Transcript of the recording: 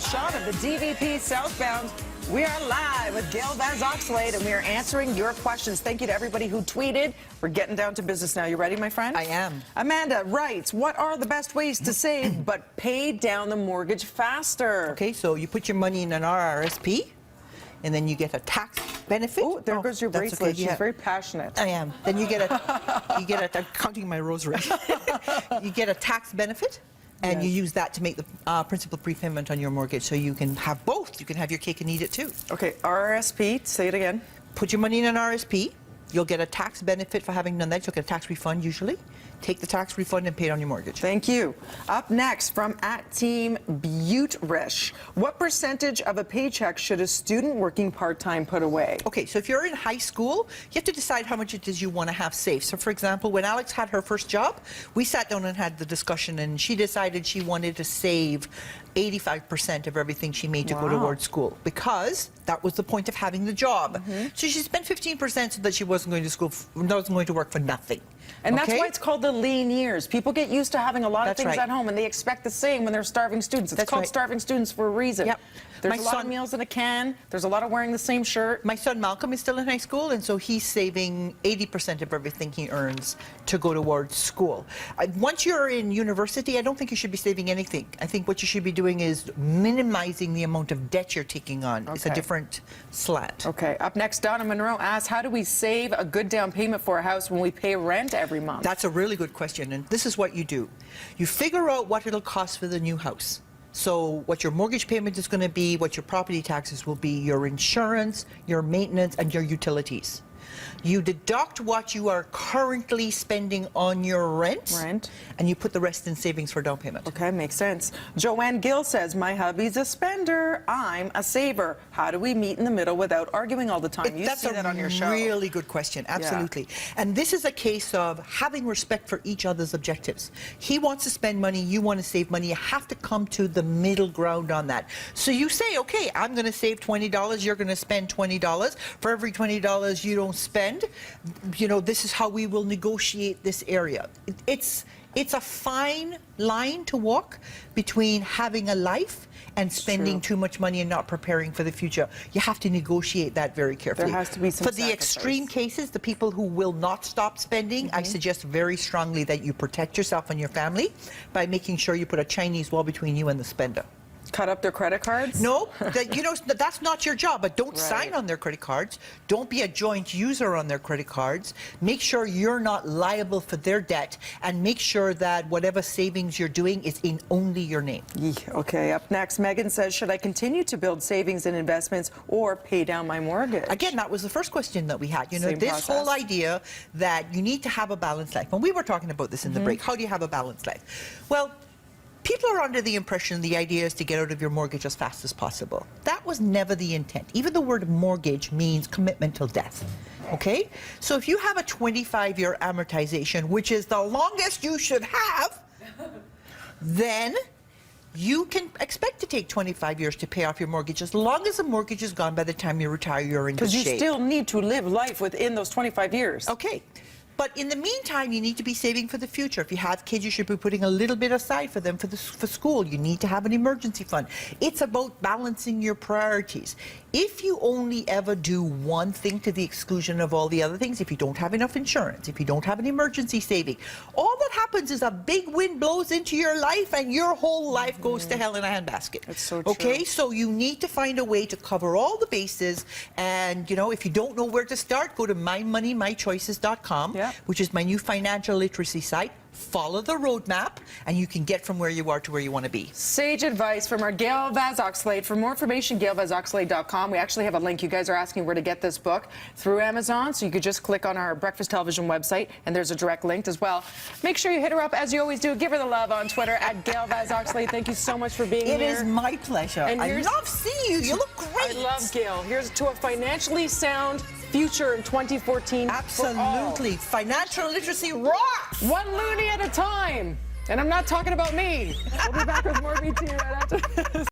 shot of the DVP southbound. We are live with Gail Vaz-Oxlade, and we are answering your questions. Thank you to everybody who tweeted. We're getting down to business now. You ready, my friend? I am. Amanda writes, what are the best ways to save but pay down the mortgage faster? Okay, so you put your money in an RRSP, and then you get a tax benefit. Oh, there goes your that's bracelet. okay, yeah. She's very passionate. I am. Then you get a, I'm counting my rosary. You get a tax benefit, and you use that to make the principal prepayment on your mortgage. So you can have both. You can have your cake and eat it too. Okay, RRSP, say it again. Put your money in an RRSP. You'll get a tax benefit for having done that. You'll get a tax refund usually. Take the tax refund and pay it on your mortgage. Thank you. Up next from @Team Buterish. What percentage of a paycheck should a student working part-time put away? Okay, so if you're in high school, you have to decide how much it is you want to have saved. So for example, when Alex had her first job, we sat down and had the discussion, and she decided she wanted to save 85% of everything she made to go towards school, because that was the point of having the job. So she spent 15% so that she wasn't going to school, wasn't going to work for nothing. And that's why it's called the lean years. People get used to having a lot of things at home, and they expect the same when they're starving students. It's called starving students for a reason. Yep. There's a lot of meals in a can. There's a lot of wearing the same shirt. My son Malcolm is still in high school, and so he's saving 80% of everything he earns to go towards school. Once you're in university, I don't think you should be saving anything. I think what you should be doing is minimizing the amount of debt you're taking on. It's a different slant. Okay. Up next, Donna Monroe asks, how do we save a good down payment for a house when we pay rent every month? That's a really good question, and this is what you do. You figure out what it'll cost for the new house. So what your mortgage payment is going to be, what your property taxes will be, your insurance, your maintenance, and your utilities. You deduct what you are currently spending on your rent, and you put the rest in savings for down payment. Okay, makes sense. Joanne Gill says, my hubby's a spender, I'm a saver. How do we meet in the middle without arguing all the time? You see that on your show. That's a really good question, absolutely. And this is a case of having respect for each other's objectives. He wants to spend money, you want to save money. You have to come to the middle ground on that. So you say, okay, I'm going to save $20, you're going to spend $20. For every $20 you don't spend, you know, this is how we will negotiate this area. It's a fine line to walk between having a life and spending too much money and not preparing for the future. You have to negotiate that very carefully. There has to be some For the extreme cases, the people who will not stop spending, I suggest very strongly that you protect yourself and your family by making sure you put a Chinese wall between you and the spender. Cut up their credit cards? No, you know, that's not your job, but don't sign on their credit cards. Don't be a joint user on their credit cards. Make sure you're not liable for their debt, and make sure that whatever savings you're doing is in only your name. Okay, up next, Megan says, should I continue to build savings and investments or pay down my mortgage? Again, that was the first question that we had. You know, this whole idea that you need to have a balanced life. And we were talking about this in the break. How do you have a balanced life? Well, people are under the impression the idea is to get out of your mortgage as fast as possible. That was never the intent. Even the word mortgage means commitment till death. Okay? So if you have a 25-year amortization, which is the longest you should have, then you can expect to take 25 years to pay off your mortgage. As long as the mortgage is gone by the time you retire, you're in good shape. Because you still need to live life within those 25 years. Okay. But in the meantime, you need to be saving for the future. If you have kids, you should be putting a little bit aside for them for school. You need to have an emergency fund. It's about balancing your priorities. If you only ever do one thing to the exclusion of all the other things, if you don't have enough insurance, if you don't have an emergency saving, all that happens is a big wind blows into your life and your whole life goes to hell in a handbasket. It's so true. Okay, so you need to find a way to cover all the bases. And, you know, if you don't know where to start, go to mymoneymychoices.com. Which is my new financial literacy site. Follow the roadmap, and you can get from where you are to where you want to be. Sage advice from our Gail Vaz-Oxlade. For more information, gailvazoxlade.com. We actually have a link. You guys are asking where to get this book through Amazon, so you could just click on our Breakfast Television website, and there's a direct link as well. Make sure you hit her up, as you always do. Give her the love on Twitter, @Gail Vaz-Oxlade. Thank you so much for being here. It is my pleasure. And I love seeing you. You look great. I love Gail. Here's to a financially sound future in 2014. Absolutely. Financial literacy rocks. One loony at a time. And I'm not talking about me. We'll be back with more BT right after this.